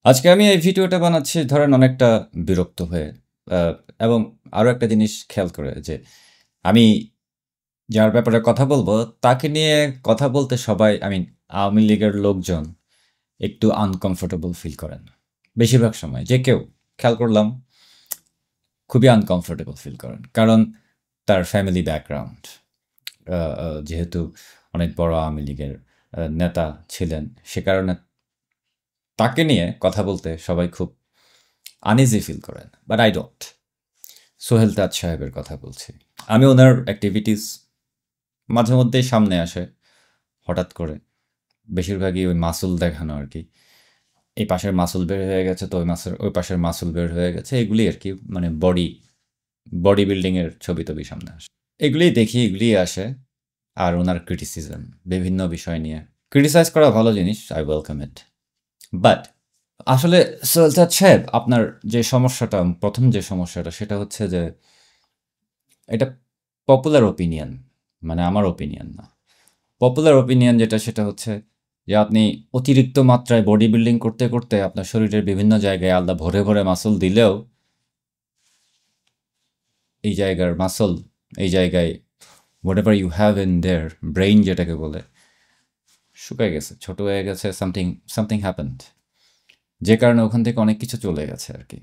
আজকে আমি এই ভিডিওটা বানাচ্ছি ধরেন অনেকটা বিরক্ত হয়ে আহ, এবং আরও একটা জিনিস খেয়াল করে যে আমি যার ব্যাপারে কথা বলবো তাকে নিয়ে কথা বলতে সবাই আওয়ামী লীগের লোকজন একটু আনকমফোর্টেবল ফিল করেন বেশিরভাগ সময় যে কেউ খেয়াল করলাম খুবই আনকমফোর্টেবল ফিল করেন কারণ তার ফ্যামিলি ব্যাকগ্রাউন্ড যেহেতু অনেক বড় আওয়ামী লীগের নেতা ছিলেন সে কারণে তাকে নিয়ে কথা বলতে সবাই খুব আনইজি ফিল করেন but I don't. Sohel Taj সাহেবের কথা বলছি। আমি ওনার অ্যাক্টিভিটিস মাঝে মধ্যেই সামনে আসে হঠাৎ করে, বেশিরভাগই ওই মাসুল দেখানো আর কি। এই পাশের মাসুল বের হয়ে গেছে তো ওই পাশের মাসুল বের হয়ে গেছে, এগুলি আর কি, মানে বডি বিল্ডিংয়ের ছবি টবি সামনে আসে, এগুলি দেখি, এগুলি আসে। আর ওনার ক্রিটিসিজম বিভিন্ন বিষয় নিয়ে ক্রিটিসাইজ করা ভালো জিনিস, আই ওয়েলকাম ইট। বাট আসলে সোহেল তাজ সাহেব আপনার যে সমস্যাটা, প্রথম যে সমস্যাটা সেটা হচ্ছে যে এটা পপুলার ওপিনিয়ন, মানে আমার ওপিনিয়ন না, পপুলার ওপিনিয়ন যেটা সেটা হচ্ছে যে আপনি অতিরিক্ত মাত্রায় বডি বিল্ডিং করতে করতে আপনার শরীরের বিভিন্ন জায়গায় আলাদা ভরে ভরে মাসল দিলেও এই জায়গার মাসল, এই জায়গায় whatever you have in their brain যেটাকে বলে, শুকায় গেছে, ছোট হয়ে গেছে, সামথিং সামথিং হ্যাপেন্ড, যে কারণে ওখান থেকে অনেক কিছু চলে গেছে আর কি।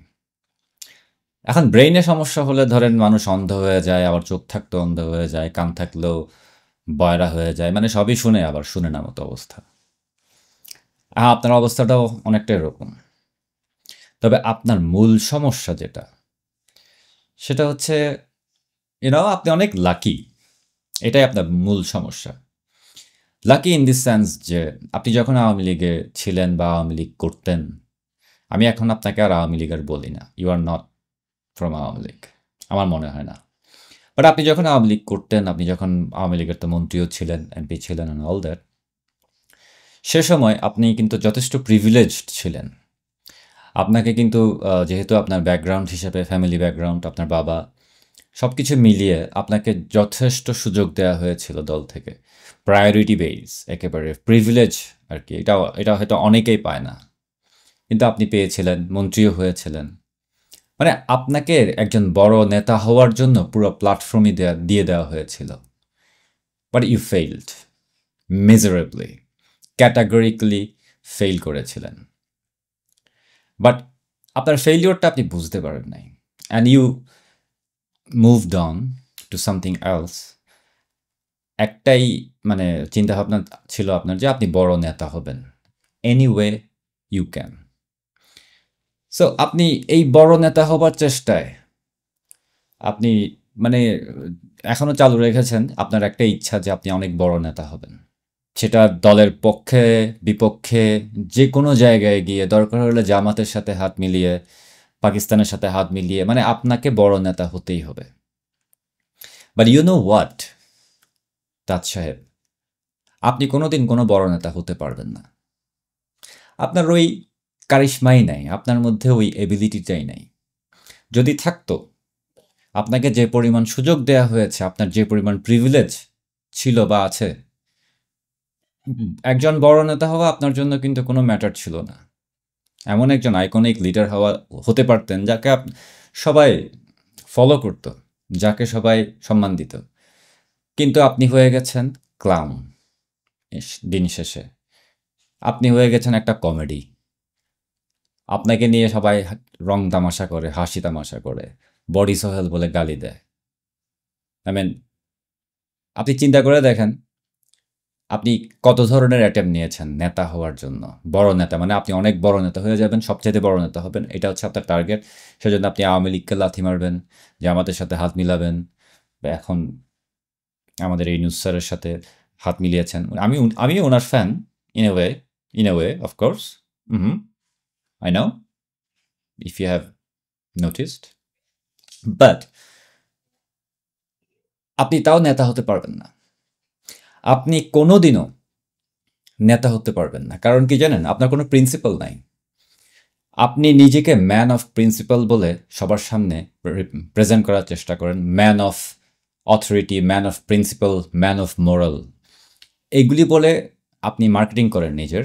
এখন ব্রেইনে সমস্যা হলে ধরেন মানুষ অন্ধ হয়ে যায়, আবার চোখ থাকতেও অন্ধ হয়ে যায়, কান থাকলেও বয়রা হয়ে যায়, মানে সবই শুনে আবার শুনে না মতো অবস্থা। আপনার অবস্থাটাও অনেকটা এরকম। তবে আপনার মূল সমস্যা যেটা সেটা হচ্ছে আপনি অনেক লাকি, এটাই আপনার মূল সমস্যা। লাকি ইন দিস সেন্স যে আপনি যখন আওয়ামী লীগে ছিলেন বা আওয়ামী লীগ করতেন, আমি এখন আপনাকে আর আওয়ামী লীগের বলি না, you are not from Awami League, আমার মনে হয় না। বাট আপনি যখন আওয়ামী লীগ করতেন, আপনি যখন আওয়ামী লীগের তো মন্ত্রীও ছিলেন, এমপি ছিলেন অ্যান্ড অল দ্যাট, সে সময় আপনি কিন্তু যথেষ্ট প্রিভিলেজড ছিলেন। আপনাকে কিন্তু যেহেতু আপনার ব্যাকগ্রাউন্ড হিসেবে, ফ্যামিলি ব্যাকগ্রাউন্ড, আপনার বাবা, সব কিছু মিলিয়ে আপনাকে যথেষ্ট সুযোগ দেওয়া হয়েছিল দল থেকে, প্রায়োরিটি বেস, একেবারে প্রিভিলেজ আর কি। এটা এটা হয়তো অনেকেই পায় না, কিন্তু আপনি পেয়েছিলেন, মন্ত্রীও হয়েছিলেন। মানে আপনাকে একজন বড় নেতা হওয়ার জন্য পুরো প্ল্যাটফর্মই দিয়ে দেওয়া হয়েছিল, but you failed miserably, categorically fail করেছিলেন। বাট আপনার ফেইলিওরটা আপনি বুঝতে পারেন নাই, and you moved on to something else. একটাই মানে চিন্তাভাবনা ছিল আপনার যে আপনি বড় নেতা হবেন, any way you can. So আপনি এই বড় নেতা হবার চেষ্টায় আপনি মানে এখনো চালু রেখেছেন আপনার একটা ইচ্ছা যে আপনি অনেক বড় নেতা হবেন, সেটা দলের পক্ষে বিপক্ষে যে কোনো জায়গায় গিয়ে, দরকার হলে জামাতের সাথে হাত মিলিয়ে, পাকিস্তানের সাথে হাত মিলিয়ে, মানে আপনাকে বড় নেতা হতেই হবে। বাট ইউ নো হোয়াট তাজ সাহেব, আপনি কোনোদিন কোনো বড় নেতা হতে পারবেন না। আপনার ওই কারিশমাই নাই, আপনার মধ্যে ওই এবিলিটিটাই নাই। যদি থাকতো, আপনাকে যে পরিমাণ সুযোগ দেয়া হয়েছে, আপনার যে পরিমাণ প্রিভিলেজ ছিল বা আছে, একজন বড় নেতা হওয়া আপনার জন্য কিন্তু কোনো ম্যাটার ছিল না। এমন একজন আইকনিক লিডার হতে পারতেন যাকে সবাই ফলো করত, যাকে সবাই সম্মান দিত। কিন্তু আপনি হয়ে গেছেন ক্লাউন। দিন শেষে আপনি হয়ে গেছেন একটা কমেডি। আপনাকে নিয়ে সবাই রং তামাশা করে, হাসি তামাশা করে, বডি সোহেল বলে গালি দেয়। আই মিন, আপনি চিন্তা করে দেখেন, আপনি কত ধরনের অ্যাটেম্প নিয়েছেন নেতা হওয়ার জন্য, বড় নেতা, মানে আপনি অনেক বড় নেতা হয়ে যাবেন, সবচেয়ে বড় নেতা হবেন, এটা হচ্ছে আপনার টার্গেট। সেজন্য আপনি আওয়ামী লীগকে লাথি মারবেন, জামাতের সাথে হাত মিলাবেন, বা এখন আমাদের এই নিউজ স্যারের সাথে হাত মিলিয়েছেন। আমি ওনার fan, in a way of course. Hmm, I know, if you have noticed. But আপনি তাও নেতা হতে পারবেন না, আপনি কোনোদিনও নেতা হতে পারবেন না। কারণ কি জানেন, আপনার কোনো প্রিন্সিপাল নাই। আপনি নিজেকে ম্যান অফ প্রিন্সিপাল বলে সবার সামনে প্রেজেন্ট করার চেষ্টা করেন, man of authority, man of principal, man of moral, এইগুলি বলে আপনি মার্কেটিং করেন নিজের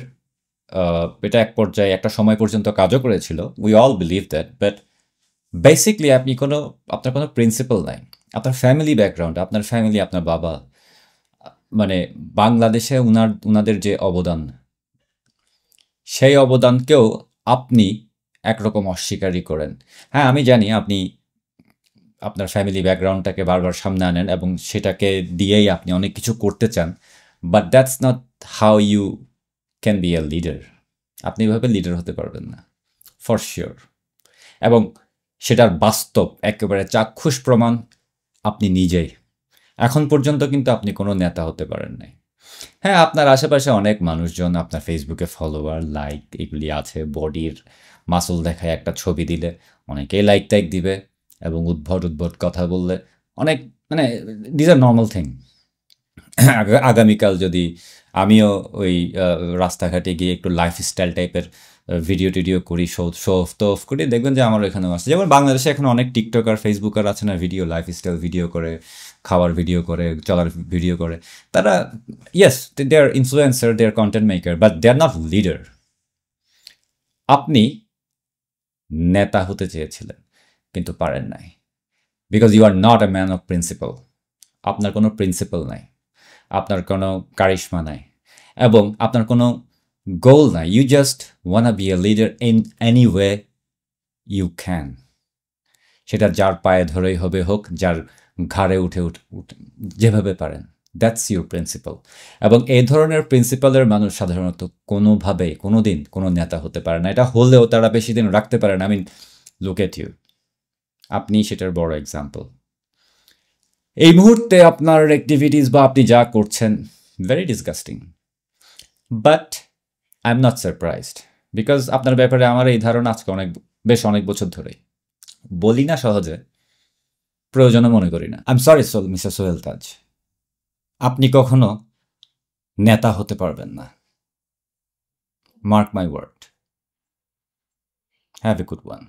এটা এক পর্যায়ে একটা সময় পর্যন্ত কাজও করেছিল, we all believe that, but basically আপনার কোনো প্রিন্সিপাল নাই। আপনার ফ্যামিলি ব্যাকগ্রাউন্ড, আপনার ফ্যামিলি, আপনার বাবা, মানে বাংলাদেশে উনাদের যে অবদান, সেই অবদানকেও আপনি একরকম অস্বীকারই করেন। হ্যাঁ, আমি জানি আপনি আপনার ফ্যামিলি ব্যাকগ্রাউন্ডটাকে বারবার সামনে আনেন এবং সেটাকে দিয়েই আপনি অনেক কিছু করতে চান, but that's not how you can be a leader. আপনি এভাবে লিডার হতে পারবেন না, ফর শিওর। এবং সেটার বাস্তব একেবারে চাক্ষুষ প্রমাণ আপনি নিজেই। এখন পর্যন্ত কিন্তু আপনি কোনো নেতা হতে পারেন নাই। হ্যাঁ, আপনার আশেপাশে অনেক মানুষজন, আপনার ফেসবুকে ফলোয়ার, লাইক এগুলি আছে, বডির মাসল দেখায় একটা ছবি দিলে অনেকেই লাইক টাইক দিবে এবং উদ্ভট কথা বললে অনেক, মানে দিজ আর নর্মাল থিং। আগামীকাল যদি আমিও ওই রাস্তাঘাটে গিয়ে একটু লাইফস্টাইল টাইপের ভিডিও টিডিও করি, শো অফ করি, দেখবেন যে আমার এখানেও আছে। যেমন বাংলাদেশে এখন অনেক টিকটকার, ফেসবুকার আছে না, ভিডিও লাইফস্টাইল ভিডিও করে, খাওয়ার ভিডিও করে, চলার ভিডিও করে। তারা yes, they are influencer, they are content maker, but they are not leader. আপনি নেতা হতে চেয়েছিলেন কিন্তু পারেন নাই, because you are not a man of principle. আপনার কোনো প্রিন্সিপাল নাই, আপনার কোনো কারিশমা নাই, এবং আপনার কোনো গোল নাই। You just wanna be a leader in any way you can. সেটা যার পায়ে ধরেই হোক, যার ঘাড়ে উঠে যেভাবে পারেন, দ্যাটস ইউর প্রিন্সিপাল। এবং এই ধরনের প্রিন্সিপালের মানুষ সাধারণত কোনোভাবেই কোনোদিন কোনো নেতা হতে পারে না। এটা হলেও তারা বেশি দিন রাখতে পারে না। লুক এট ইউ, আপনি সেটার বড় এক্সাম্পল। এই মুহূর্তে আপনার অ্যাক্টিভিটিস বা আপনি যা করছেন, very disgusting, but I am not surprised, because আপনার ব্যাপারে আমার এই ধারণা আজকে অনেক বছর ধরেই। বলি না সহজে, প্রয়োজনও মনে করি না। I am sorry mister Sohel Taj, আপনি কখনো নেতা হতে পারবেন না। Mark my word. Have a good one.